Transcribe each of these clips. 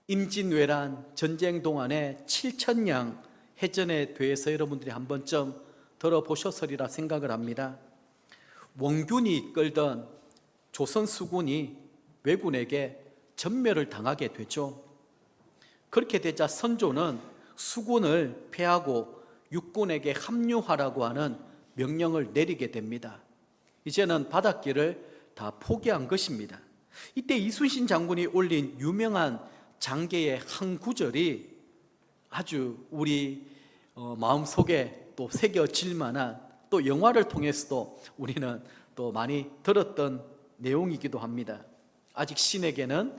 임진왜란 전쟁 동안의 7천량 해전에 대해서 여러분들이 한 번쯤 들어보셨으리라 생각을 합니다. 원균이 이끌던 조선 수군이 왜군에게 전멸을 당하게 되죠. 그렇게 되자 선조는 수군을 패하고 육군에게 합류하라고 하는 명령을 내리게 됩니다. 이제는 바닷길을 다 포기한 것입니다. 이때 이순신 장군이 올린 유명한 장계의 한 구절이 아주 우리 마음속에 또 새겨질 만한, 또 영화를 통해서도 우리는 또 많이 들었던 내용이기도 합니다. 아직 신에게는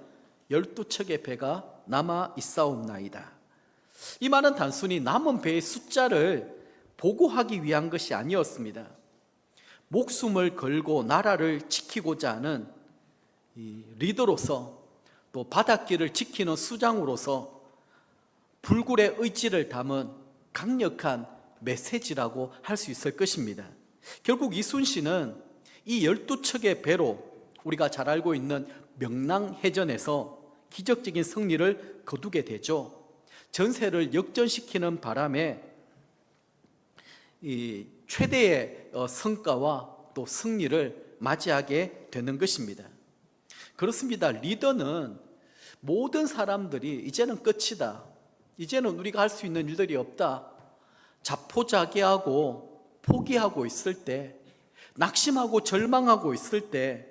12척의 배가 남아 있사옵나이다. 이 말은 단순히 남은 배의 숫자를 보고하기 위한 것이 아니었습니다. 목숨을 걸고 나라를 지키고자 하는 이 리더로서, 또 바닷길을 지키는 수장으로서 불굴의 의지를 담은 강력한 메시지라고 할 수 있을 것입니다. 결국 이순신은 이 12척의 배로 우리가 잘 알고 있는 명랑해전에서 기적적인 승리를 거두게 되죠. 전세를 역전시키는 바람에 이 최대의 성과와 또 승리를 맞이하게 되는 것입니다. 그렇습니다. 리더는 모든 사람들이 이제는 끝이다, 이제는 우리가 할 수 있는 일들이 없다, 자포자기하고 포기하고 있을 때, 낙심하고 절망하고 있을 때,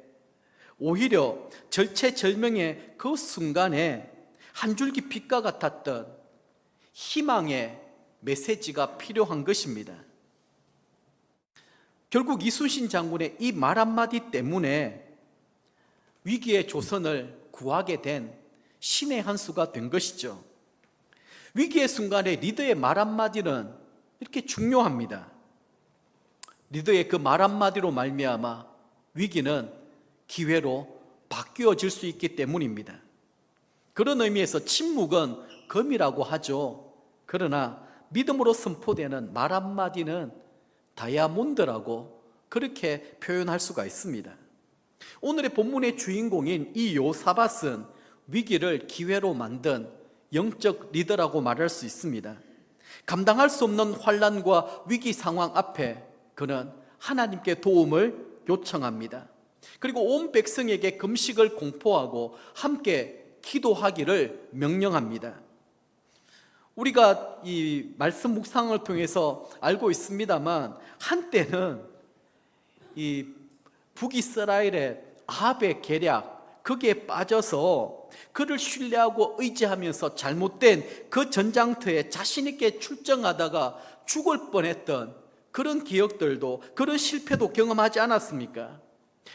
오히려 절체절명의 그 순간에 한 줄기 빛과 같았던 희망의 메시지가 필요한 것입니다. 결국 이순신 장군의 이 말 한마디 때문에 위기의 조선을 구하게 된 신의 한 수가 된 것이죠. 위기의 순간에 리더의 말 한마디는 이렇게 중요합니다. 리더의 그 말 한마디로 말미암아 위기는 기회로 바뀌어질 수 있기 때문입니다. 그런 의미에서 침묵은 금이라고 하죠. 그러나 믿음으로 선포되는 말 한마디는 다이아몬드라고 그렇게 표현할 수가 있습니다. 오늘의 본문의 주인공인 이 요사밧은 위기를 기회로 만든 영적 리더라고 말할 수 있습니다. 감당할 수 없는 환난과 위기 상황 앞에 그는 하나님께 도움을 요청합니다. 그리고 온 백성에게 금식을 공포하고 함께 기도하기를 명령합니다. 우리가 이 말씀 묵상을 통해서 알고 있습니다만, 한때는 이 북이스라엘의 아합의 계략, 거기에 빠져서 그를 신뢰하고 의지하면서 잘못된 그 전장터에 자신 있게 출정하다가 죽을 뻔했던 그런 기억들도, 그런 실패도 경험하지 않았습니까?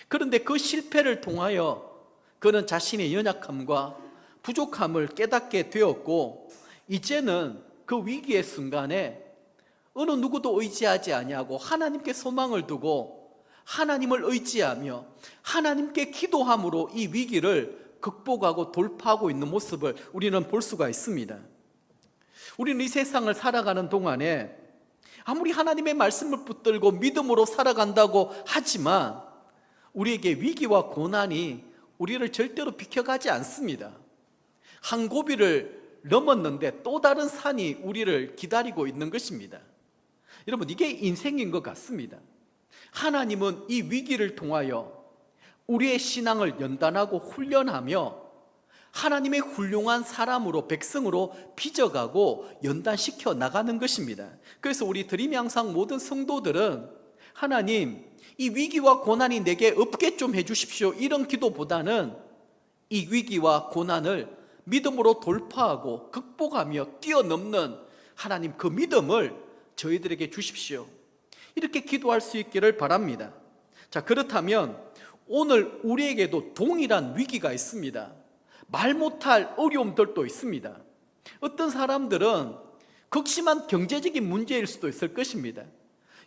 그런데 그 실패를 통하여 그는 자신의 연약함과 부족함을 깨닫게 되었고, 이제는 그 위기의 순간에 어느 누구도 의지하지 아니하고 하나님께 소망을 두고 하나님을 의지하며 하나님께 기도함으로 이 위기를 극복하고 돌파하고 있는 모습을 우리는 볼 수가 있습니다. 우리는 이 세상을 살아가는 동안에 아무리 하나님의 말씀을 붙들고 믿음으로 살아간다고 하지만 우리에게 위기와 고난이 우리를 절대로 비켜가지 않습니다. 한 고비를 넘었는데 또 다른 산이 우리를 기다리고 있는 것입니다. 여러분, 이게 인생인 것 같습니다. 하나님은 이 위기를 통하여 우리의 신앙을 연단하고 훈련하며 하나님의 훌륭한 사람으로, 백성으로 빚어가고 연단시켜 나가는 것입니다. 그래서 우리 드림양상 모든 성도들은 하나님, 이 위기와 고난이 내게 없게 좀 해주십시오, 이런 기도보다는 이 위기와 고난을 믿음으로 돌파하고 극복하며 뛰어넘는 하나님, 그 믿음을 저희들에게 주십시오, 이렇게 기도할 수 있기를 바랍니다. 자, 그렇다면 오늘 우리에게도 동일한 위기가 있습니다. 말 못할 어려움들도 있습니다. 어떤 사람들은 극심한 경제적인 문제일 수도 있을 것입니다.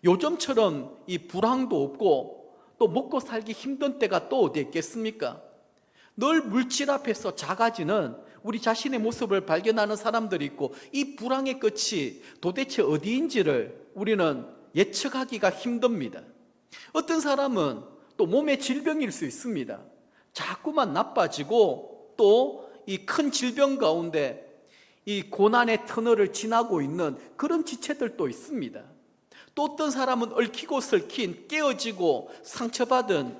요즘처럼 이 불황도 없고 또 먹고 살기 힘든 때가 또 어디 있겠습니까? 늘 물질 앞에서 작아지는 우리 자신의 모습을 발견하는 사람들이 있고, 이 불황의 끝이 도대체 어디인지를 우리는 예측하기가 힘듭니다. 어떤 사람은 또 몸의 질병일 수 있습니다. 자꾸만 나빠지고 또 이 큰 질병 가운데 이 고난의 터널을 지나고 있는 그런 지체들도 있습니다. 또 어떤 사람은 얽히고 설킨, 깨어지고 상처받은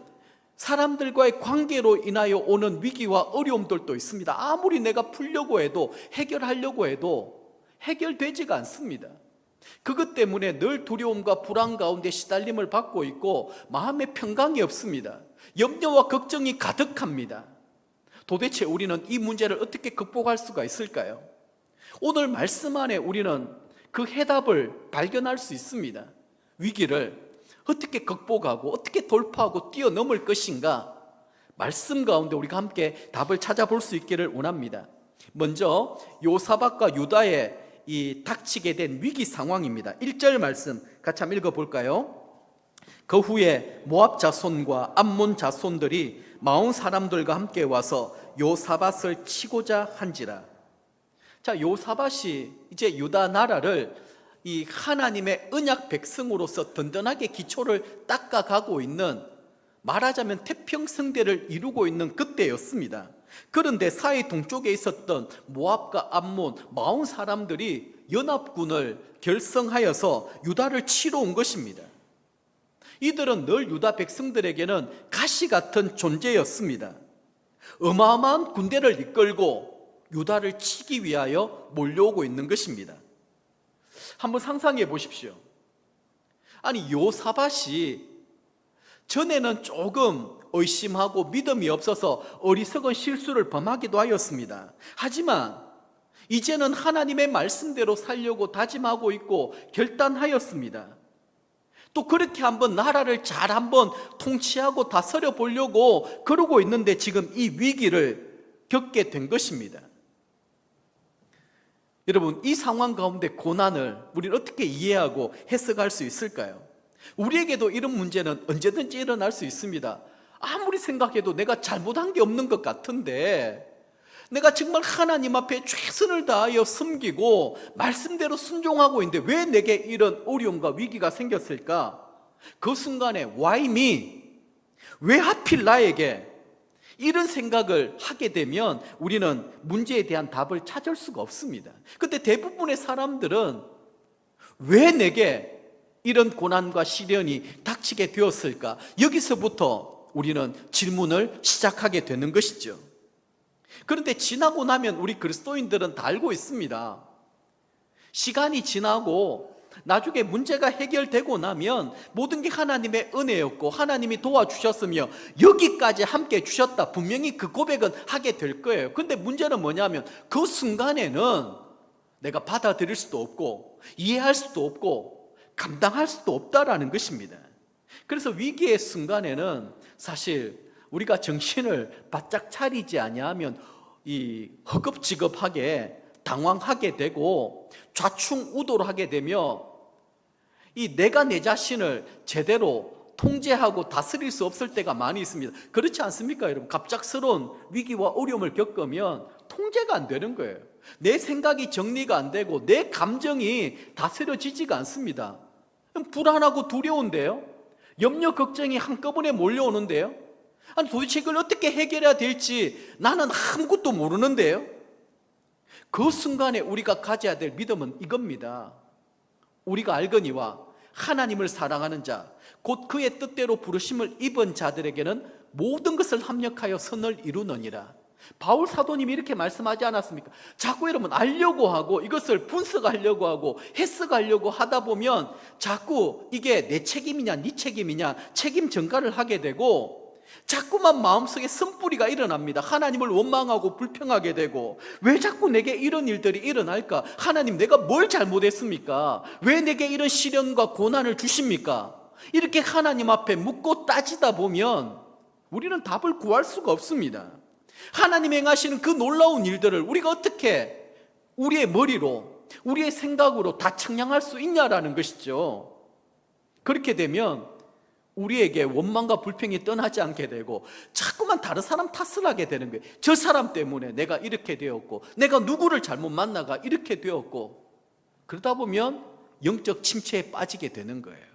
사람들과의 관계로 인하여 오는 위기와 어려움들도 있습니다. 아무리 내가 풀려고 해도, 해결하려고 해도 해결되지가 않습니다. 그것 때문에 늘 두려움과 불안 가운데 시달림을 받고 있고 마음의 평강이 없습니다. 염려와 걱정이 가득합니다. 도대체 우리는 이 문제를 어떻게 극복할 수가 있을까요? 오늘 말씀 안에 우리는 그 해답을 발견할 수 있습니다. 위기를 어떻게 극복하고 어떻게 돌파하고 뛰어넘을 것인가, 말씀 가운데 우리가 함께 답을 찾아볼 수 있기를 원합니다. 먼저 요사박과 유다의 이 닥치게 된 위기 상황입니다. 1절 말씀 같이 한번 읽어볼까요? 그 후에 모압 자손과 암몬 자손들이 마온 사람들과 함께 와서 요사밧을 치고자 한지라. 자, 요사밧이 이제 유다 나라를 이 하나님의 언약 백성으로서 든든하게 기초를 닦아가고 있는, 말하자면 태평성대를 이루고 있는 그때였습니다. 그런데 사해 동쪽에 있었던 모압과 암몬, 마온 사람들이 연합군을 결성하여서 유다를 치러 온 것입니다. 이들은 늘 유다 백성들에게는 가시 같은 존재였습니다. 어마어마한 군대를 이끌고 유다를 치기 위하여 몰려오고 있는 것입니다. 한번 상상해 보십시오. 아니, 요사밧이 전에는 조금 의심하고 믿음이 없어서 어리석은 실수를 범하기도 하였습니다. 하지만 이제는 하나님의 말씀대로 살려고 다짐하고 있고 결단하였습니다. 또 그렇게 한번 나라를 잘 한번 통치하고 다스려 보려고 그러고 있는데 지금 이 위기를 겪게 된 것입니다. 여러분, 이 상황 가운데 고난을 우리는 어떻게 이해하고 해석할 수 있을까요? 우리에게도 이런 문제는 언제든지 일어날 수 있습니다. 아무리 생각해도 내가 잘못한 게 없는 것 같은데, 내가 정말 하나님 앞에 최선을 다하여 섬기고 말씀대로 순종하고 있는데 왜 내게 이런 어려움과 위기가 생겼을까? 그 순간에 Why me? 왜 하필 나에게? 이런 생각을 하게 되면 우리는 문제에 대한 답을 찾을 수가 없습니다. 근데 대부분의 사람들은 왜 내게 이런 고난과 시련이 닥치게 되었을까? 여기서부터 우리는 질문을 시작하게 되는 것이죠. 그런데 지나고 나면 우리 그리스도인들은 다 알고 있습니다. 시간이 지나고 나중에 문제가 해결되고 나면 모든 게 하나님의 은혜였고 하나님이 도와주셨으며 여기까지 함께 주셨다, 분명히 그 고백은 하게 될 거예요. 그런데 문제는 뭐냐면 그 순간에는 내가 받아들일 수도 없고 이해할 수도 없고 감당할 수도 없다라는 것입니다. 그래서 위기의 순간에는 사실 우리가 정신을 바짝 차리지 아니하면 이 허겁지겁하게 당황하게 되고 좌충우돌 하게 되며 이 내가 내 자신을 제대로 통제하고 다스릴 수 없을 때가 많이 있습니다. 그렇지 않습니까, 여러분? 갑작스러운 위기와 어려움을 겪으면 통제가 안 되는 거예요. 내 생각이 정리가 안 되고 내 감정이 다스려지지가 않습니다. 불안하고 두려운데요, 염려 걱정이 한꺼번에 몰려오는데요, 아니 도대체 이걸 어떻게 해결해야 될지 나는 아무것도 모르는데요. 그 순간에 우리가 가져야 될 믿음은 이겁니다. 우리가 알거니와 하나님을 사랑하는 자, 곧 그의 뜻대로 부르심을 입은 자들에게는 모든 것을 합력하여 선을 이루느니라. 바울 사도님이 이렇게 말씀하지 않았습니까? 자꾸 여러분 알려고 하고 이것을 분석하려고 하고 해석하려고 하다 보면 자꾸 이게 내 책임이냐 네 책임이냐 책임 전가를 하게 되고 자꾸만 마음속에 쓴뿌리가 일어납니다. 하나님을 원망하고 불평하게 되고 왜 자꾸 내게 이런 일들이 일어날까? 하나님, 내가 뭘 잘못했습니까? 왜 내게 이런 시련과 고난을 주십니까? 이렇게 하나님 앞에 묻고 따지다 보면 우리는 답을 구할 수가 없습니다. 하나님 행하시는 그 놀라운 일들을 우리가 어떻게 우리의 머리로 우리의 생각으로 다 측량할 수 있냐라는 것이죠. 그렇게 되면 우리에게 원망과 불평이 떠나지 않게 되고 자꾸만 다른 사람 탓을 하게 되는 거예요. 저 사람 때문에 내가 이렇게 되었고 내가 누구를 잘못 만나가 이렇게 되었고, 그러다 보면 영적 침체에 빠지게 되는 거예요.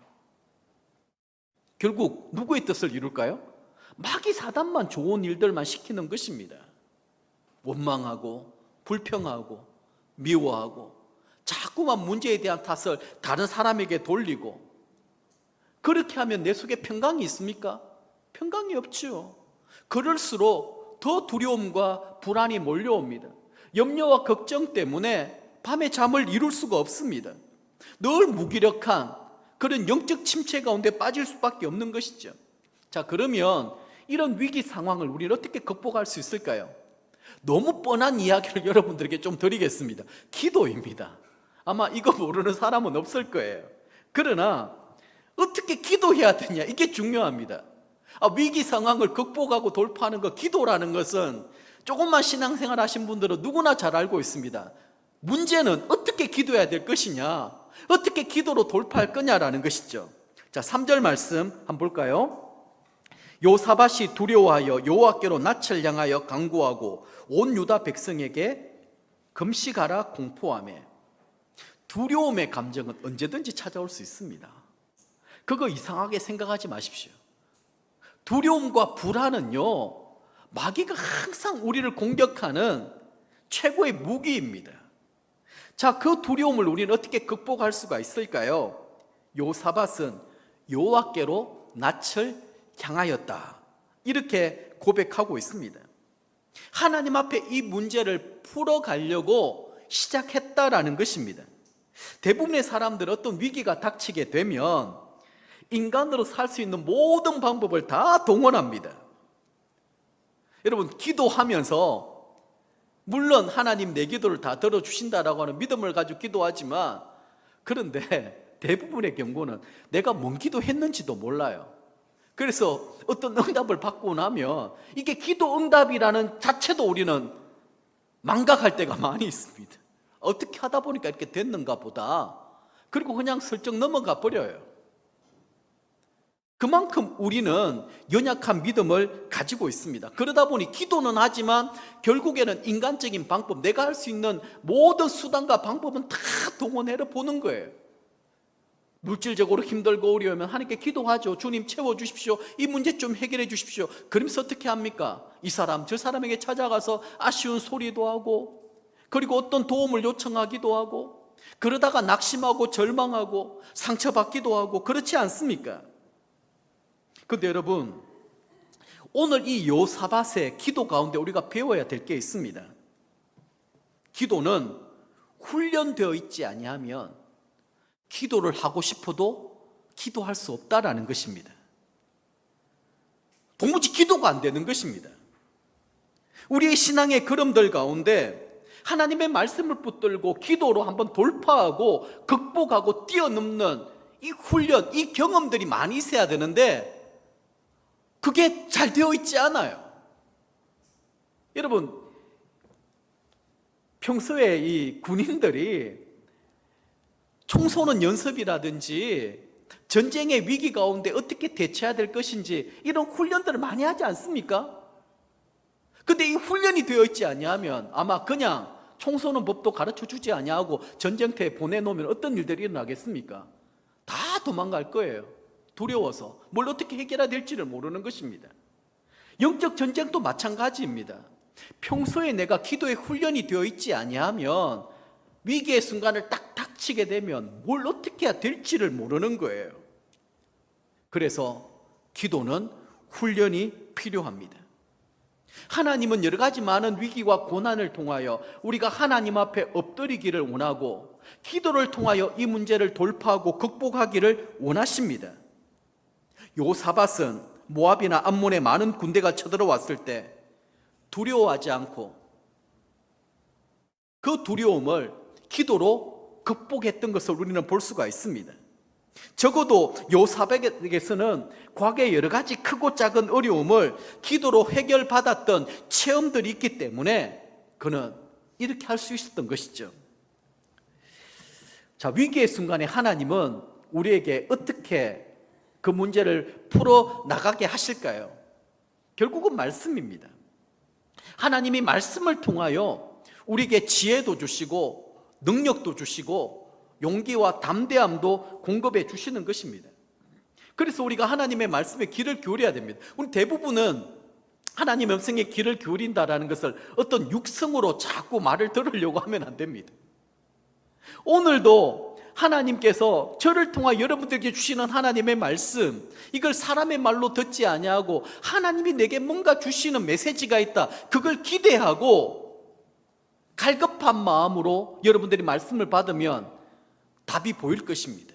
결국 누구의 뜻을 이룰까요? 마귀 사단만 좋은 일들만 시키는 것입니다. 원망하고 불평하고 미워하고 자꾸만 문제에 대한 탓을 다른 사람에게 돌리고, 그렇게 하면 내 속에 평강이 있습니까? 평강이 없죠. 그럴수록 더 두려움과 불안이 몰려옵니다. 염려와 걱정 때문에 밤에 잠을 이룰 수가 없습니다. 늘 무기력한 그런 영적 침체 가운데 빠질 수밖에 없는 것이죠. 자, 그러면 이런 위기 상황을 우리는 어떻게 극복할 수 있을까요? 너무 뻔한 이야기를 여러분들에게 좀 드리겠습니다. 기도입니다. 아마 이거 모르는 사람은 없을 거예요. 그러나 어떻게 기도해야 되냐, 이게 중요합니다. 위기 상황을 극복하고 돌파하는 것, 기도라는 것은 조금만 신앙생활 하신 분들은 누구나 잘 알고 있습니다. 문제는 어떻게 기도해야 될 것이냐, 어떻게 기도로 돌파할 거냐라는 것이죠. 자, 3절 말씀 한번 볼까요? 요사밧이 두려워하여 여호와께로 낯을 향하여 간구하고 온 유다 백성에게 금식하라 공포하며. 두려움의 감정은 언제든지 찾아올 수 있습니다. 그거 이상하게 생각하지 마십시오. 두려움과 불안은요, 마귀가 항상 우리를 공격하는 최고의 무기입니다. 자, 그 두려움을 우리는 어떻게 극복할 수가 있을까요? 요사밧은 여호와께로 낯을 향하였다, 이렇게 고백하고 있습니다. 하나님 앞에 이 문제를 풀어가려고 시작했다라는 것입니다. 대부분의 사람들은 어떤 위기가 닥치게 되면 인간으로 살 수 있는 모든 방법을 다 동원합니다. 여러분, 기도하면서 물론 하나님 내 기도를 다 들어주신다라고 하는 믿음을 가지고 기도하지만, 그런데 대부분의 경우는 내가 뭔 기도했는지도 몰라요. 그래서 어떤 응답을 받고 나면 이게 기도 응답이라는 자체도 우리는 망각할 때가 많이 있습니다. 어떻게 하다 보니까 이렇게 됐는가 보다, 그리고 그냥 슬쩍 넘어가 버려요. 그만큼 우리는 연약한 믿음을 가지고 있습니다. 그러다 보니 기도는 하지만 결국에는 인간적인 방법, 내가 할 수 있는 모든 수단과 방법은 다 동원해서 보는 거예요. 물질적으로 힘들고 어려우면 하나님께 기도하죠. 주님 채워주십시오. 이 문제 좀 해결해 주십시오. 그러면서 어떻게 합니까? 이 사람 저 사람에게 찾아가서 아쉬운 소리도 하고, 그리고 어떤 도움을 요청하기도 하고, 그러다가 낙심하고 절망하고 상처받기도 하고, 그렇지 않습니까? 그런데 여러분, 오늘 이 요사밧의 기도 가운데 우리가 배워야 될 게 있습니다. 기도는 훈련되어 있지 아니하면 기도를 하고 싶어도 기도할 수 없다라는 것입니다. 도무지 기도가 안 되는 것입니다. 우리의 신앙의 걸음들 가운데 하나님의 말씀을 붙들고 기도로 한번 돌파하고 극복하고 뛰어넘는 이 훈련, 이 경험들이 많이 있어야 되는데 그게 잘 되어 있지 않아요. 여러분, 평소에 이 군인들이 총쏘는 연습이라든지 전쟁의 위기 가운데 어떻게 대처해야 될 것인지 이런 훈련들을 많이 하지 않습니까? 근데 이 훈련이 되어 있지 아니하면 아마 그냥 총 쏘는 법도 가르쳐 주지 아니하고 전쟁터에 보내놓으면 어떤 일들이 일어나겠습니까? 다 도망갈 거예요. 두려워서 뭘 어떻게 해결해야 될지를 모르는 것입니다. 영적 전쟁도 마찬가지입니다. 평소에 내가 기도의 훈련이 되어 있지 아니하면 위기의 순간을 딱 닥치게 되면 뭘 어떻게 해야 될지를 모르는 거예요. 그래서 기도는 훈련이 필요합니다. 하나님은 여러 가지 많은 위기와 고난을 통하여 우리가 하나님 앞에 엎드리기를 원하고 기도를 통하여 이 문제를 돌파하고 극복하기를 원하십니다. 요사밧은 모압이나 암몬의 많은 군대가 쳐들어왔을 때 두려워하지 않고 그 두려움을 기도로 극복했던 것을 우리는 볼 수가 있습니다. 적어도 요사밧에게서는 과거에 여러 가지 크고 작은 어려움을 기도로 해결받았던 체험들이 있기 때문에 그는 이렇게 할 수 있었던 것이죠. 자, 위기의 순간에 하나님은 우리에게 어떻게 그 문제를 풀어 나가게 하실까요? 결국은 말씀입니다. 하나님이 말씀을 통하여 우리에게 지혜도 주시고 능력도 주시고 용기와 담대함도 공급해 주시는 것입니다. 그래서 우리가 하나님의 말씀에 귀를 기울여야 됩니다. 우리 대부분은 하나님의 음성에 귀를 기울인다라는 것을 어떤 육성으로 자꾸 말을 들으려고 하면 안 됩니다. 오늘도 하나님께서 저를 통하 여러분들에게 주시는 하나님의 말씀, 이걸 사람의 말로 듣지 아니하고 하나님이 내게 뭔가 주시는 메시지가 있다, 그걸 기대하고 갈급한 마음으로 여러분들이 말씀을 받으면 답이 보일 것입니다.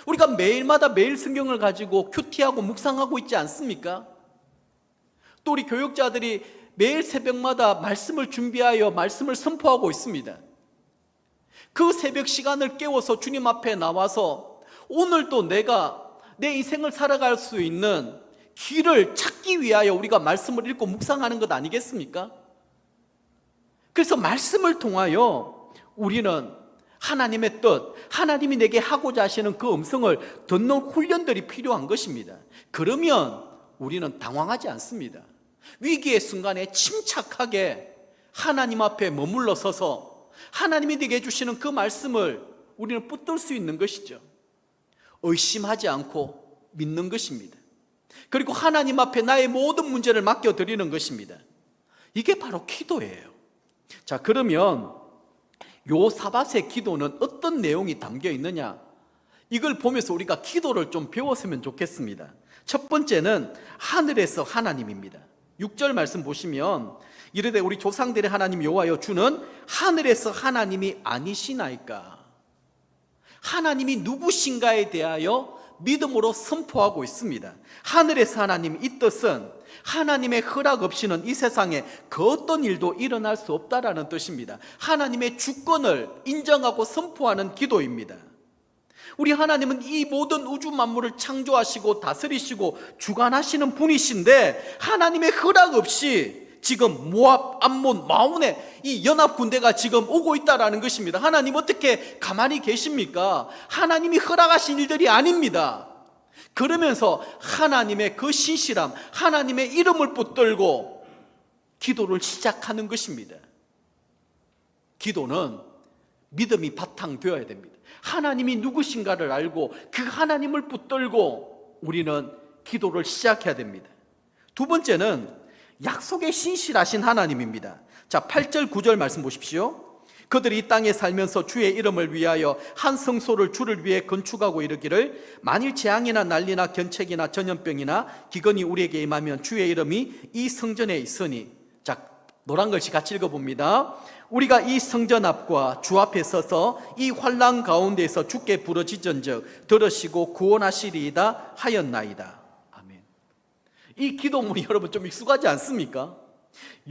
우리가 매일마다 매일 성경을 가지고 큐티하고 묵상하고 있지 않습니까? 또 우리 교육자들이 매일 새벽마다 말씀을 준비하여 말씀을 선포하고 있습니다. 그 새벽 시간을 깨워서 주님 앞에 나와서 오늘도 내가 내 인생을 살아갈 수 있는 길을 찾기 위하여 우리가 말씀을 읽고 묵상하는 것 아니겠습니까? 그래서 말씀을 통하여 우리는 하나님의 뜻, 하나님이 내게 하고자 하시는 그 음성을 듣는 훈련들이 필요한 것입니다. 그러면 우리는 당황하지 않습니다. 위기의 순간에 침착하게 하나님 앞에 머물러 서서 하나님이 내게 주시는 그 말씀을 우리는 붙들 수 있는 것이죠. 의심하지 않고 믿는 것입니다. 그리고 하나님 앞에 나의 모든 문제를 맡겨드리는 것입니다. 이게 바로 기도예요. 자, 그러면 요사밧의 기도는 어떤 내용이 담겨 있느냐, 이걸 보면서 우리가 기도를 좀 배웠으면 좋겠습니다. 첫 번째는 하늘에서 하나님입니다. 6절 말씀 보시면 이르되 우리 조상들의 하나님 여호와여 주는 하늘에서 하나님이 아니시나이까. 하나님이 누구신가에 대하여 믿음으로 선포하고 있습니다. 하늘에서 하나님, 이 뜻은 하나님의 허락 없이는 이 세상에 그 어떤 일도 일어날 수 없다라는 뜻입니다. 하나님의 주권을 인정하고 선포하는 기도입니다. 우리 하나님은 이 모든 우주 만물을 창조하시고 다스리시고 주관하시는 분이신데 하나님의 허락 없이 지금 모압, 암몬, 마온의 이 연합 군대가 지금 오고 있다라는 것입니다. 하나님 어떻게 가만히 계십니까? 하나님이 허락하신 일들이 아닙니다. 그러면서 하나님의 그 신실함, 하나님의 이름을 붙들고 기도를 시작하는 것입니다. 기도는 믿음이 바탕되어야 됩니다. 하나님이 누구신가를 알고 그 하나님을 붙들고 우리는 기도를 시작해야 됩니다. 두 번째는 약속에 신실하신 하나님입니다. 자, 8절 9절 말씀 보십시오. 그들이 이 땅에 살면서 주의 이름을 위하여 한 성소를 주를 위해 건축하고 이르기를 만일 재앙이나 난리나 견책이나 전염병이나 기근이 우리에게 임하면 주의 이름이 이 성전에 있으니. 자, 노란 글씨 같이 읽어봅니다. 우리가 이 성전 앞과 주 앞에 서서 이 환난 가운데에서 주께 부르짖은즉 들으시고 구원하시리이다 하였나이다. 아멘. 이 기도문이 여러분 좀 익숙하지 않습니까?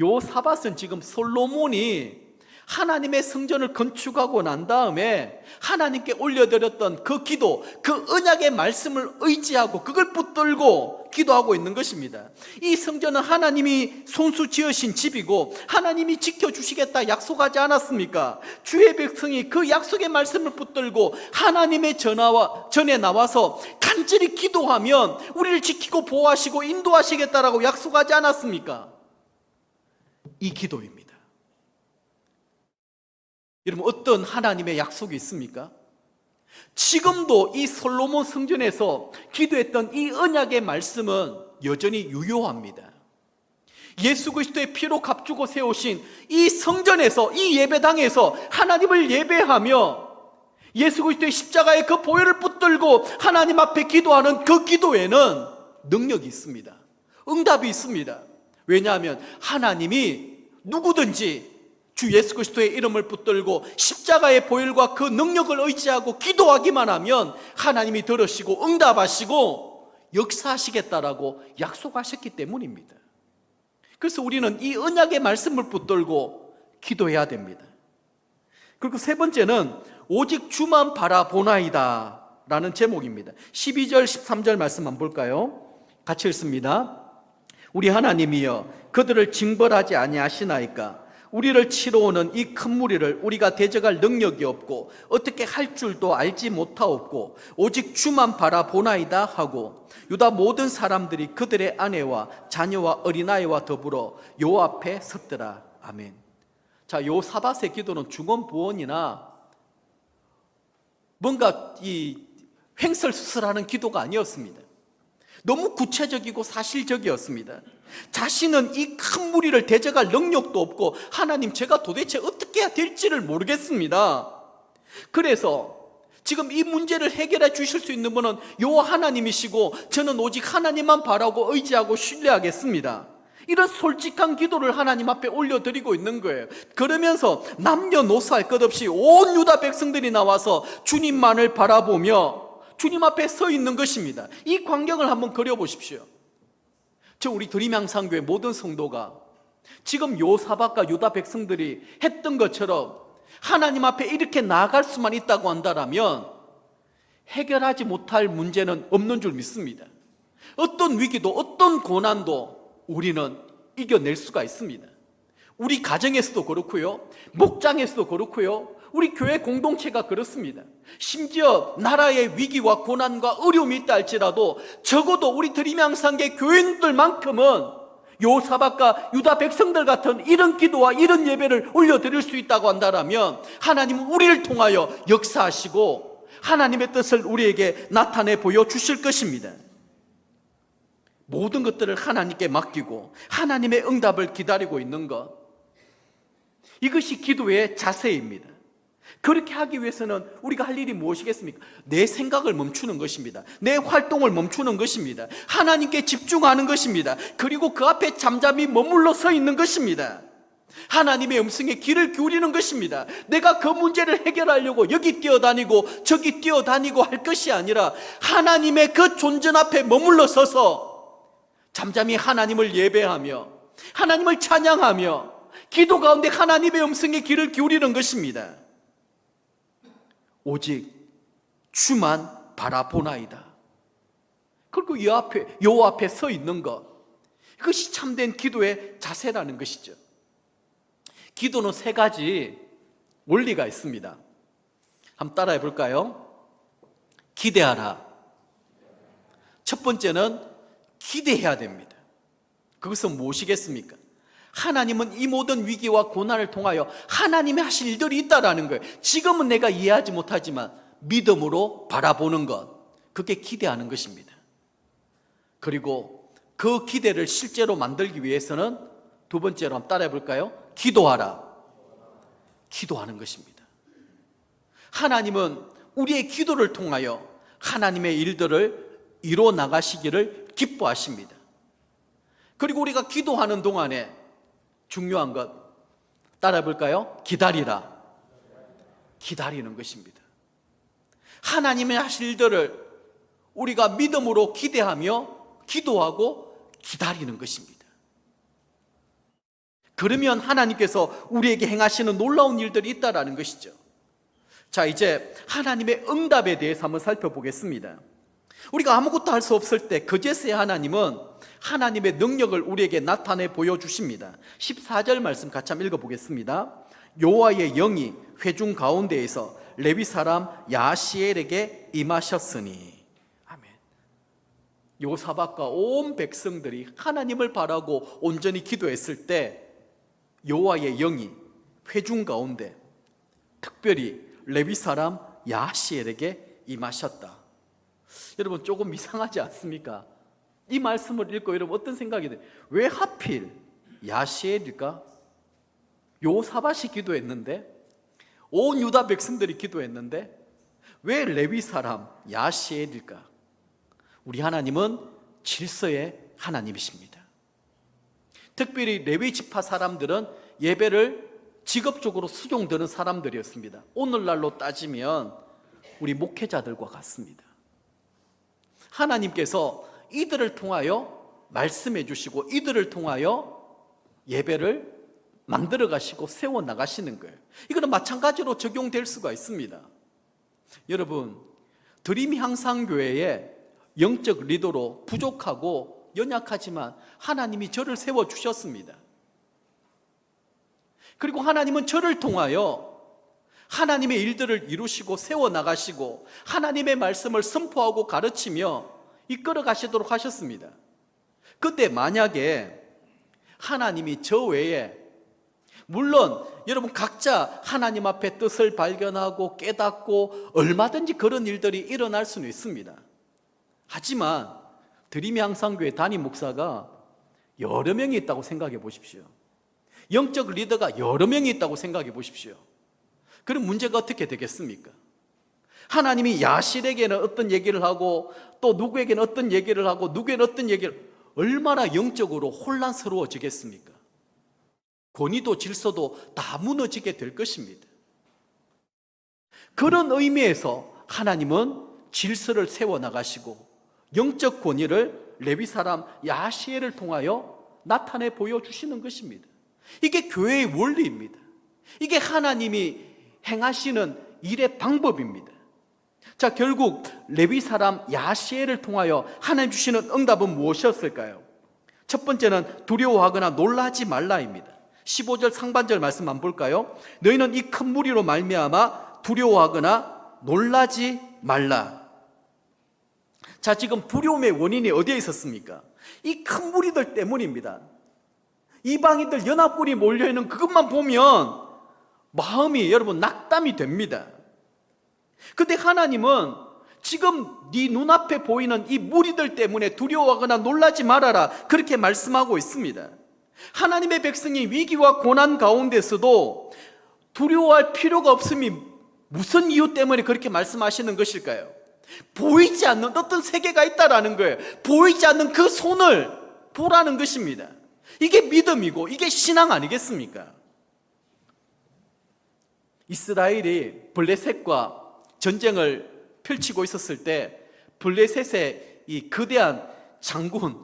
요사밧은 지금 솔로몬이 하나님의 성전을 건축하고 난 다음에 하나님께 올려드렸던 그 기도, 그 언약의 말씀을 의지하고 그걸 붙들고 기도하고 있는 것입니다. 이 성전은 하나님이 손수 지으신 집이고 하나님이 지켜주시겠다 약속하지 않았습니까? 주의 백성이 그 약속의 말씀을 붙들고 하나님의 전에 나와서 간절히 기도하면 우리를 지키고 보호하시고 인도하시겠다라고 약속하지 않았습니까? 이 기도입니다. 여러분, 어떤 하나님의 약속이 있습니까? 지금도 이 솔로몬 성전에서 기도했던 이 언약의 말씀은 여전히 유효합니다. 예수 그리스도의 피로 값주고 세우신 이 성전에서, 이 예배당에서 하나님을 예배하며 예수 그리스도의 십자가의 그 보혈을 붙들고 하나님 앞에 기도하는 그 기도에는 능력이 있습니다. 응답이 있습니다. 왜냐하면 하나님이 누구든지 주 예수 그리스도의 이름을 붙들고 십자가의 보혈과 그 능력을 의지하고 기도하기만 하면 하나님이 들으시고 응답하시고 역사하시겠다라고 약속하셨기 때문입니다. 그래서 우리는 이 언약의 말씀을 붙들고 기도해야 됩니다. 그리고 세 번째는 오직 주만 바라보나이다 라는 제목입니다. 12절 13절 말씀 한번 볼까요? 같이 읽습니다. 우리 하나님이여 그들을 징벌하지 아니하시나이까. 우리를 치러 오는 이 큰 무리를 우리가 대적할 능력이 없고 어떻게 할 줄도 알지 못하옵고 오직 주만 바라보나이다 하고 유다 모든 사람들이 그들의 아내와 자녀와 어린아이와 더불어 여호와 앞에 섰더라. 아멘. 자, 요사밧의 기도는 중언부언이나 뭔가 이 횡설수설하는 기도가 아니었습니다. 너무 구체적이고 사실적이었습니다. 자신은 이 큰 무리를 대적할 능력도 없고 하나님 제가 도대체 어떻게 해야 될지를 모르겠습니다. 그래서 지금 이 문제를 해결해 주실 수 있는 분은 여호와 하나님이시고 저는 오직 하나님만 바라고 의지하고 신뢰하겠습니다. 이런 솔직한 기도를 하나님 앞에 올려드리고 있는 거예요. 그러면서 남녀노소 할 것 없이 온 유다 백성들이 나와서 주님만을 바라보며 주님 앞에 서 있는 것입니다. 이 광경을 한번 그려보십시오. 우리 드림향상교회 모든 성도가 지금 요사박과 유다 백성들이 했던 것처럼 하나님 앞에 이렇게 나아갈 수만 있다고 한다면 해결하지 못할 문제는 없는 줄 믿습니다. 어떤 위기도 어떤 고난도 우리는 이겨낼 수가 있습니다. 우리 가정에서도 그렇고요, 목장에서도 그렇고요, 우리 교회 공동체가 그렇습니다. 심지어 나라의 위기와 고난과 어려움이 있다 할지라도 적어도 우리 드림향상계 교인들만큼은 요사박과 유다 백성들 같은 이런 기도와 이런 예배를 올려드릴 수 있다고 한다면 하나님은 우리를 통하여 역사하시고 하나님의 뜻을 우리에게 나타내 보여주실 것입니다. 모든 것들을 하나님께 맡기고 하나님의 응답을 기다리고 있는 것, 이것이 기도의 자세입니다. 그렇게 하기 위해서는 우리가 할 일이 무엇이겠습니까? 내 생각을 멈추는 것입니다. 내 활동을 멈추는 것입니다. 하나님께 집중하는 것입니다. 그리고 그 앞에 잠잠히 머물러 서 있는 것입니다. 하나님의 음성에 귀를 기울이는 것입니다. 내가 그 문제를 해결하려고 여기 뛰어다니고 저기 뛰어다니고 할 것이 아니라 하나님의 그 존전 앞에 머물러 서서 잠잠히 하나님을 예배하며 하나님을 찬양하며 기도 가운데 하나님의 음성에 귀를 기울이는 것입니다. 오직 주만 바라보나이다. 그리고 여호와 앞에 서 있는 것, 이것이 참된 기도의 자세라는 것이죠. 기도는 세 가지 원리가 있습니다. 한번 따라해 볼까요? 기대하라. 첫 번째는 기대해야 됩니다. 그것은 무엇이겠습니까? 하나님은 이 모든 위기와 고난을 통하여 하나님이 하실 일들이 있다라는 거예요. 지금은 내가 이해하지 못하지만 믿음으로 바라보는 것, 그게 기대하는 것입니다. 그리고 그 기대를 실제로 만들기 위해서는 두 번째로 한번 따라해 볼까요? 기도하라. 기도하는 것입니다. 하나님은 우리의 기도를 통하여 하나님의 일들을 이루어 나가시기를 기뻐하십니다. 그리고 우리가 기도하는 동안에 중요한 것 따라해 볼까요? 기다리라. 기다리는 것입니다. 하나님의 하실 일들을 우리가 믿음으로 기대하며 기도하고 기다리는 것입니다. 그러면 하나님께서 우리에게 행하시는 놀라운 일들이 있다라는 것이죠. 자, 이제 하나님의 응답에 대해서 한번 살펴보겠습니다. 우리가 아무것도 할 수 없을 때 그제서야 하나님은 하나님의 능력을 우리에게 나타내 보여주십니다. 14절 말씀 같이 한번 읽어보겠습니다. 여호와의 영이 회중 가운데에서 레위 사람 야시엘에게 임하셨으니. 아멘. 요사박과 온 백성들이 하나님을 바라고 온전히 기도했을 때 여호와의 영이 회중 가운데 특별히 레위 사람 야시엘에게 임하셨다. 여러분, 조금 이상하지 않습니까? 이 말씀을 읽고 여러분 어떤 생각이 돼요? 왜 하필 야시엘일까? 요사밭이 기도했는데, 온 유다 백성들이 기도했는데 왜 레위 사람 야시엘일까? 우리 하나님은 질서의 하나님이십니다. 특별히 레위 지파 사람들은 예배를 직업적으로 수종드는 사람들이었습니다. 오늘날로 따지면 우리 목회자들과 같습니다. 하나님께서 이들을 통하여 말씀해 주시고 이들을 통하여 예배를 만들어 가시고 세워 나가시는 거예요. 이거는 마찬가지로 적용될 수가 있습니다. 여러분, 드림향상교회의 영적 리더로 부족하고 연약하지만 하나님이 저를 세워 주셨습니다. 그리고 하나님은 저를 통하여 하나님의 일들을 이루시고 세워 나가시고 하나님의 말씀을 선포하고 가르치며 이끌어 가시도록 하셨습니다. 그때 만약에 하나님이 저 외에, 물론 여러분 각자 하나님 앞에 뜻을 발견하고 깨닫고 얼마든지 그런 일들이 일어날 수는 있습니다. 하지만 드림의 항상교회 담임 목사가 여러 명이 있다고 생각해 보십시오. 영적 리더가 여러 명이 있다고 생각해 보십시오. 그럼 문제가 어떻게 되겠습니까? 하나님이 야실에게는 어떤 얘기를 하고 또 누구에게는 어떤 얘기를 하고 누구에게는 어떤 얘기를, 얼마나 영적으로 혼란스러워지겠습니까? 권위도 질서도 다 무너지게 될 것입니다. 그런 의미에서 하나님은 질서를 세워나가시고 영적 권위를 레위 사람 야시엘을 통하여 나타내 보여주시는 것입니다. 이게 교회의 원리입니다. 이게 하나님이 행하시는 일의 방법입니다. 자, 결국 레위 사람 야시엘을 통하여 하나님 주시는 응답은 무엇이었을까요? 첫 번째는 두려워하거나 놀라지 말라입니다. 15절 상반절 말씀 한번 볼까요? 너희는 이 큰 무리로 말미암아 두려워하거나 놀라지 말라. 자, 지금 두려움의 원인이 어디에 있었습니까? 이 큰 무리들 때문입니다. 이방인들 연합군이 몰려있는 그것만 보면 마음이 여러분 낙담이 됩니다. 근데 하나님은 지금 네 눈앞에 보이는 이 무리들 때문에 두려워하거나 놀라지 말아라, 그렇게 말씀하고 있습니다. 하나님의 백성이 위기와 고난 가운데서도 두려워할 필요가 없음이 무슨 이유 때문에 그렇게 말씀하시는 것일까요? 보이지 않는 어떤 세계가 있다라는 거예요. 보이지 않는 그 손을 보라는 것입니다. 이게 믿음이고 이게 신앙 아니겠습니까? 이스라엘이 블레셋과 전쟁을 펼치고 있었을 때 블레셋의 이 거대한 장군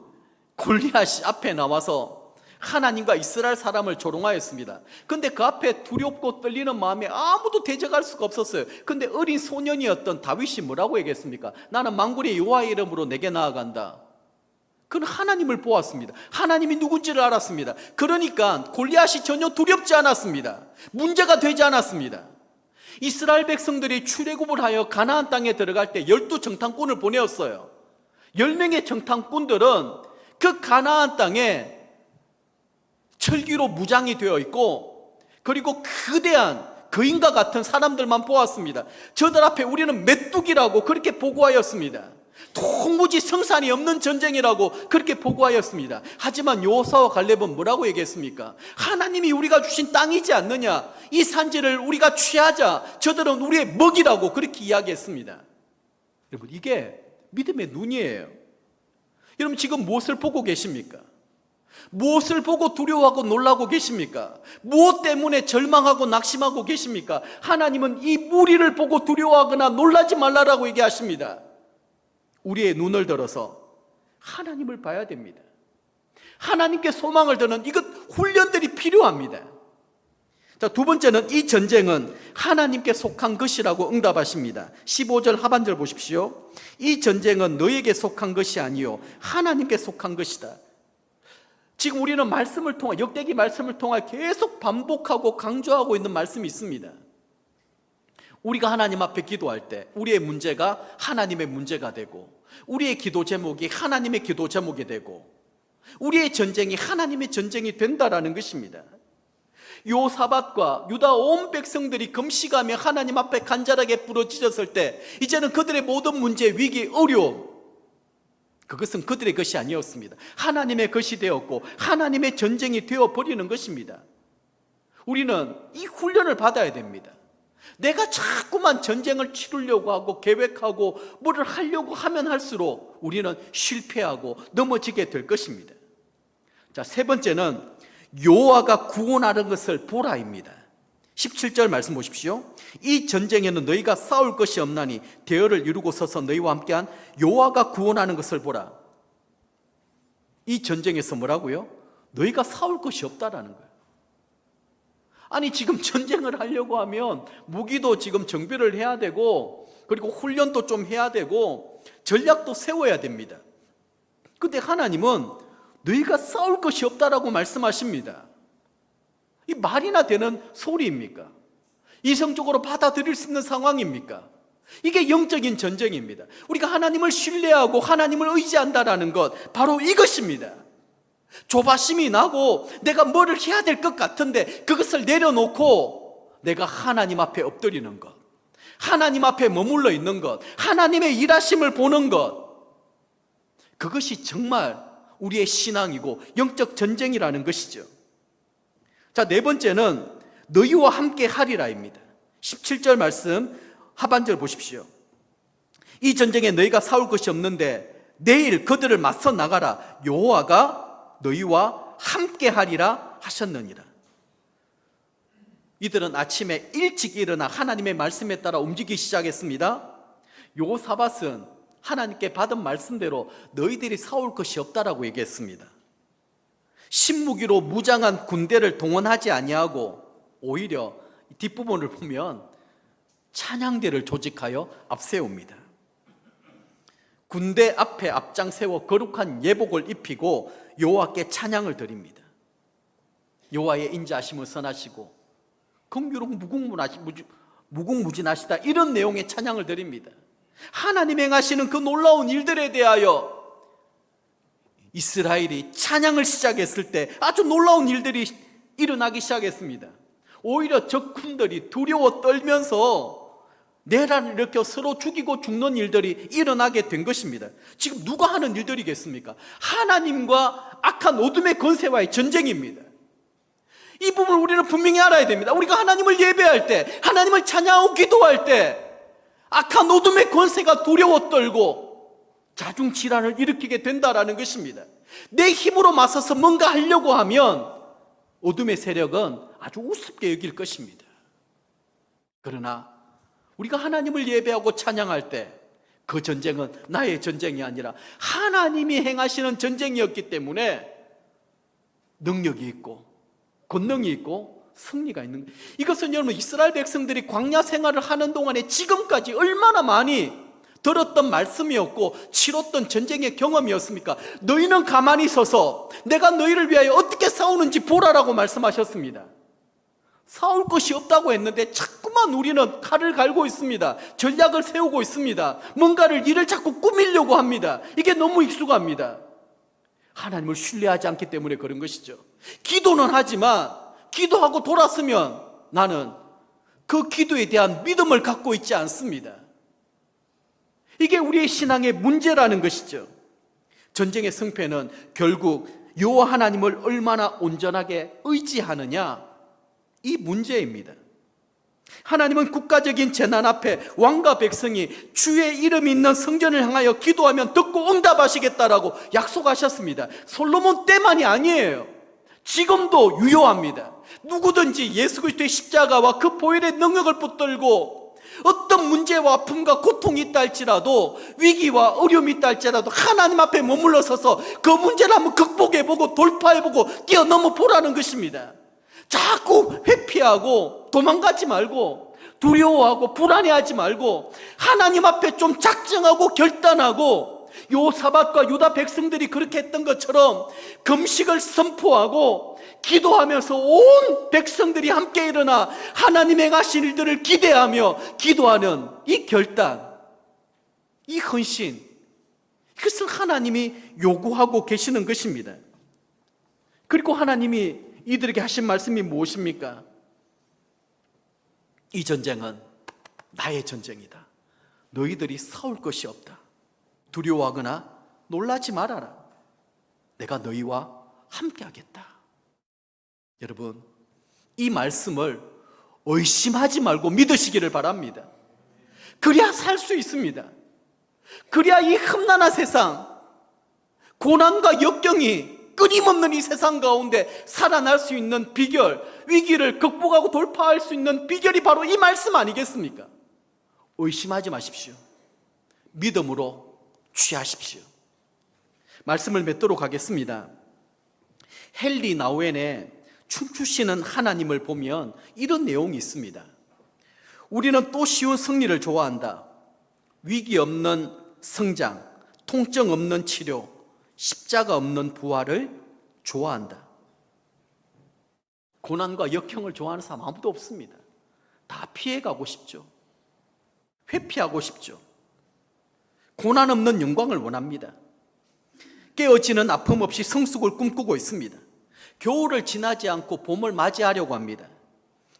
골리앗이 앞에 나와서 하나님과 이스라엘 사람을 조롱하였습니다. 근데 그 앞에 두렵고 떨리는 마음에 아무도 대적할 수가 없었어요. 근데 어린 소년이었던 다윗이 뭐라고 얘기했습니까? 나는 만군의 여호와의 이름으로 내게 나아간다. 그는 하나님을 보았습니다. 하나님이 누군지를 알았습니다. 그러니까 골리앗이 전혀 두렵지 않았습니다. 문제가 되지 않았습니다. 이스라엘 백성들이 출애굽을 하여 가나안 땅에 들어갈 때 12정탐꾼을 보내었어요. 10명의 정탐꾼들은 그 가나안 땅에 철기로 무장이 되어 있고 그리고 거대한 거인과 같은 사람들만 보았습니다. 저들 앞에 우리는 메뚜기라고 그렇게 보고하였습니다. 도무지 성산이 없는 전쟁이라고 그렇게 보고하였습니다. 하지만 여호수아와 갈렙은 뭐라고 얘기했습니까? 하나님이 우리가 주신 땅이지 않느냐, 이 산지를 우리가 취하자, 저들은 우리의 먹이라고 그렇게 이야기했습니다. 여러분, 이게 믿음의 눈이에요. 여러분, 지금 무엇을 보고 계십니까? 무엇을 보고 두려워하고 놀라고 계십니까? 무엇 때문에 절망하고 낙심하고 계십니까? 하나님은 이 무리를 보고 두려워하거나 놀라지 말라라고 얘기하십니다. 우리의 눈을 들어서 하나님을 봐야 됩니다. 하나님께 소망을 드는 이것 훈련들이 필요합니다. 자, 두 번째는 이 전쟁은 하나님께 속한 것이라고 응답하십니다. 15절 하반절 보십시오. 이 전쟁은 너에게 속한 것이 아니요 하나님께 속한 것이다. 지금 우리는 말씀을 통해, 역대기 말씀을 통해 계속 반복하고 강조하고 있는 말씀이 있습니다. 우리가 하나님 앞에 기도할 때 우리의 문제가 하나님의 문제가 되고, 우리의 기도 제목이 하나님의 기도 제목이 되고, 우리의 전쟁이 하나님의 전쟁이 된다라는 것입니다. 요사밧과 유다 온 백성들이 금식하며 하나님 앞에 간절하게 부르짖었을 때 이제는 그들의 모든 문제, 위기, 어려움, 그것은 그들의 것이 아니었습니다. 하나님의 것이 되었고 하나님의 전쟁이 되어버리는 것입니다. 우리는 이 훈련을 받아야 됩니다. 내가 자꾸만 전쟁을 치르려고 하고 계획하고 뭐를 하려고 하면 할수록 우리는 실패하고 넘어지게 될 것입니다. 자, 세 번째는 여호와가 구원하는 것을 보라입니다. 17절 말씀 보십시오. 이 전쟁에는 너희가 싸울 것이 없나니 대열을 이루고 서서 너희와 함께한 여호와가 구원하는 것을 보라. 이 전쟁에서 뭐라고요? 너희가 싸울 것이 없다라는 거예요. 아니, 지금 전쟁을 하려고 하면 무기도 지금 정비를 해야 되고 그리고 훈련도 좀 해야 되고 전략도 세워야 됩니다. 근데 하나님은 너희가 싸울 것이 없다라고 말씀하십니다. 이 말이나 되는 소리입니까? 이성적으로 받아들일 수 있는 상황입니까? 이게 영적인 전쟁입니다. 우리가 하나님을 신뢰하고 하나님을 의지한다라는 것, 바로 이것입니다. 조바심이 나고 내가 뭐를 해야 될 것 같은데 그것을 내려놓고 내가 하나님 앞에 엎드리는 것, 하나님 앞에 머물러 있는 것, 하나님의 일하심을 보는 것, 그것이 정말 우리의 신앙이고 영적 전쟁이라는 것이죠. 자, 네 번째는 너희와 함께 하리라입니다. 17절 말씀 하반절 보십시오. 이 전쟁에 너희가 싸울 것이 없는데 내일 그들을 맞서 나가라. 여호와가 너희와 함께 하리라 하셨느니라. 이들은 아침에 일찍 일어나 하나님의 말씀에 따라 움직이기 시작했습니다. 여호사밧은 하나님께 받은 말씀대로 너희들이 싸울 것이 없다라고 얘기했습니다. 신무기로 무장한 군대를 동원하지 아니하고 오히려 뒷부분을 보면 찬양대를 조직하여 앞세웁니다. 군대 앞에 앞장 세워 거룩한 예복을 입히고 여호와께 찬양을 드립니다. 여호와의 인자하심을 선하시고 긍휼하고 무궁무진하시다, 이런 내용의 찬양을 드립니다. 하나님 행하시는 그 놀라운 일들에 대하여 이스라엘이 찬양을 시작했을 때 아주 놀라운 일들이 일어나기 시작했습니다. 오히려 적군들이 두려워 떨면서 내란을 일으켜 서로 죽이고 죽는 일들이 일어나게 된 것입니다. 지금 누가 하는 일들이겠습니까? 하나님과 악한 어둠의 권세와의 전쟁입니다. 이 부분을 우리는 분명히 알아야 됩니다. 우리가 하나님을 예배할 때, 하나님을 찬양하고 기도할 때 악한 어둠의 권세가 두려워 떨고 자중질환을 일으키게 된다라는 것입니다. 내 힘으로 맞서서 뭔가 하려고 하면 어둠의 세력은 아주 우습게 여길 것입니다. 그러나 우리가 하나님을 예배하고 찬양할 때 그 전쟁은 나의 전쟁이 아니라 하나님이 행하시는 전쟁이었기 때문에 능력이 있고 권능이 있고 승리가 있는 거예요. 이것은 여러분, 이스라엘 백성들이 광야 생활을 하는 동안에 지금까지 얼마나 많이 들었던 말씀이었고 치렀던 전쟁의 경험이었습니까? 너희는 가만히 서서 내가 너희를 위하여 어떻게 싸우는지 보라라고 말씀하셨습니다. 싸울 것이 없다고 했는데 자꾸만 우리는 칼을 갈고 있습니다. 전략을 세우고 있습니다. 뭔가를 일을 자꾸 꾸미려고 합니다. 이게 너무 익숙합니다. 하나님을 신뢰하지 않기 때문에 그런 것이죠. 기도는 하지만 기도하고 돌았으면 나는 그 기도에 대한 믿음을 갖고 있지 않습니다. 이게 우리의 신앙의 문제라는 것이죠. 전쟁의 승패는 결국 여호와 하나님을 얼마나 온전하게 의지하느냐, 이 문제입니다. 하나님은 국가적인 재난 앞에 왕과 백성이 주의 이름이 있는 성전을 향하여 기도하면 듣고 응답하시겠다라고 약속하셨습니다. 솔로몬 때만이 아니에요. 지금도 유효합니다. 누구든지 예수 그리스도의 십자가와 그 보혈의 능력을 붙들고 어떤 문제와 아픔과 고통이 있다 할지라도, 위기와 어려움이 있다 할지라도 하나님 앞에 머물러 서서 그 문제를 한번 극복해보고 돌파해보고 뛰어넘어 보라는 것입니다. 자꾸 회피하고 도망가지 말고 두려워하고 불안해하지 말고 하나님 앞에 좀 작정하고 결단하고, 여호사밧과 유다 백성들이 그렇게 했던 것처럼 금식을 선포하고 기도하면서 온 백성들이 함께 일어나 하나님 행하신 일들을 기대하며 기도하는 이 결단, 이 헌신, 이것을 하나님이 요구하고 계시는 것입니다. 그리고 하나님이 이들에게 하신 말씀이 무엇입니까? 이 전쟁은 나의 전쟁이다. 너희들이 싸울 것이 없다. 두려워하거나 놀라지 말아라. 내가 너희와 함께 하겠다. 여러분, 이 말씀을 의심하지 말고 믿으시기를 바랍니다. 그래야 살 수 있습니다. 그래야 이 험난한 세상, 고난과 역경이 끊임없는 이 세상 가운데 살아날 수 있는 비결, 위기를 극복하고 돌파할 수 있는 비결이 바로 이 말씀 아니겠습니까? 의심하지 마십시오. 믿음으로 취하십시오. 말씀을 맺도록 하겠습니다. 헨리 나우엔의 춤추시는 하나님을 보면 이런 내용이 있습니다. 우리는 또 쉬운 승리를 좋아한다. 위기 없는 성장, 통증 없는 치료, 십자가 없는 부활을 좋아한다. 고난과 역경을 좋아하는 사람 아무도 없습니다. 다 피해가고 싶죠. 회피하고 싶죠. 고난 없는 영광을 원합니다. 깨어지는 아픔 없이 성숙을 꿈꾸고 있습니다. 겨울을 지나지 않고 봄을 맞이하려고 합니다.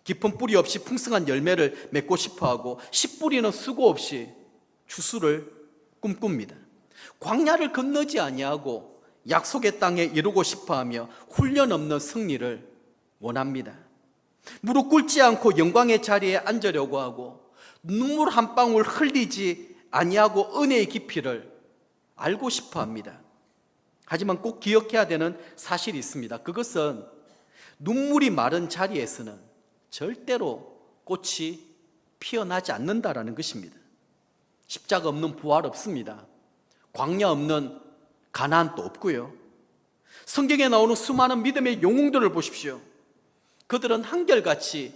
깊은 뿌리 없이 풍성한 열매를 맺고 싶어하고 씨 뿌리는 수고 없이 추수를 꿈꿉니다. 광야를 건너지 아니하고 약속의 땅에 이루고 싶어하며 훈련 없는 승리를 원합니다. 무릎 꿇지 않고 영광의 자리에 앉으려고 하고 눈물 한 방울 흘리지 아니하고 은혜의 깊이를 알고 싶어합니다. 하지만 꼭 기억해야 되는 사실이 있습니다. 그것은 눈물이 마른 자리에서는 절대로 꽃이 피어나지 않는다라는 것입니다. 십자가 없는 부활 없습니다. 광야 없는 가나안도 없고요. 성경에 나오는 수많은 믿음의 영웅들을 보십시오. 그들은 한결같이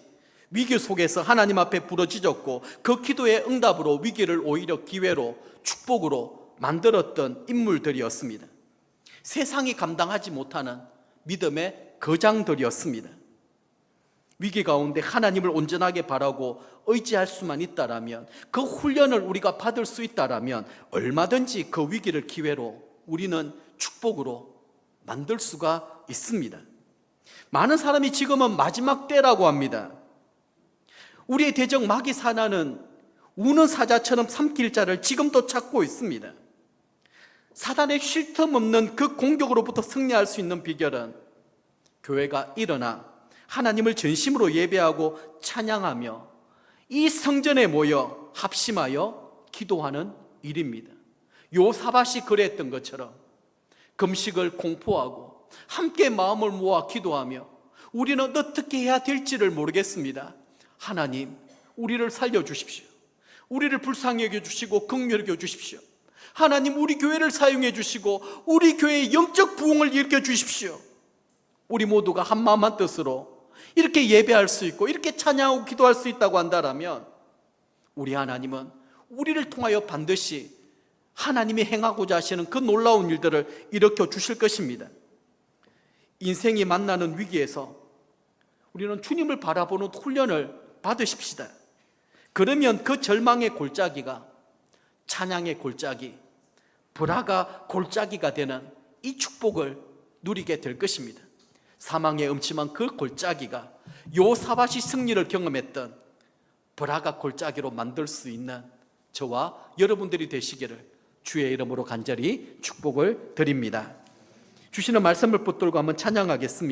위기 속에서 하나님 앞에 부르짖었고 그 기도의 응답으로 위기를 오히려 기회로 축복으로 만들었던 인물들이었습니다. 세상이 감당하지 못하는 믿음의 거장들이었습니다. 위기 가운데 하나님을 온전하게 바라고 의지할 수만 있다라면, 그 훈련을 우리가 받을 수 있다라면 얼마든지 그 위기를 기회로 우리는 축복으로 만들 수가 있습니다. 많은 사람이 지금은 마지막 때라고 합니다. 우리의 대적 마귀 사단은 우는 사자처럼 삼킬 자를 지금도 찾고 있습니다. 사단의 쉴 틈 없는 그 공격으로부터 승리할 수 있는 비결은 교회가 일어나 하나님을 전심으로 예배하고 찬양하며 이 성전에 모여 합심하여 기도하는 일입니다. 요사밧이 그랬던 것처럼 금식을 공포하고 함께 마음을 모아 기도하며 우리는 어떻게 해야 될지를 모르겠습니다. 하나님, 우리를 살려주십시오. 우리를 불쌍히 여겨주시고 긍휼히 여겨주십시오. 하나님, 우리 교회를 사용해 주시고 우리 교회의 영적 부흥을 일으켜 주십시오. 우리 모두가 한마음 한뜻으로 이렇게 예배할 수 있고 이렇게 찬양하고 기도할 수 있다고 한다면 우리 하나님은 우리를 통하여 반드시 하나님이 행하고자 하시는 그 놀라운 일들을 일으켜 주실 것입니다. 인생이 만나는 위기에서 우리는 주님을 바라보는 훈련을 받으십시다. 그러면 그 절망의 골짜기가 찬양의 골짜기, 불화가 골짜기가 되는 이 축복을 누리게 될 것입니다. 사망의 음침한 그 골짜기가 요사밧이 승리를 경험했던 불화가 골짜기로 만들 수 있는 저와 여러분들이 되시기를 주의 이름으로 간절히 축복을 드립니다. 주시는 말씀을 붙들고 한번 찬양하겠습니다.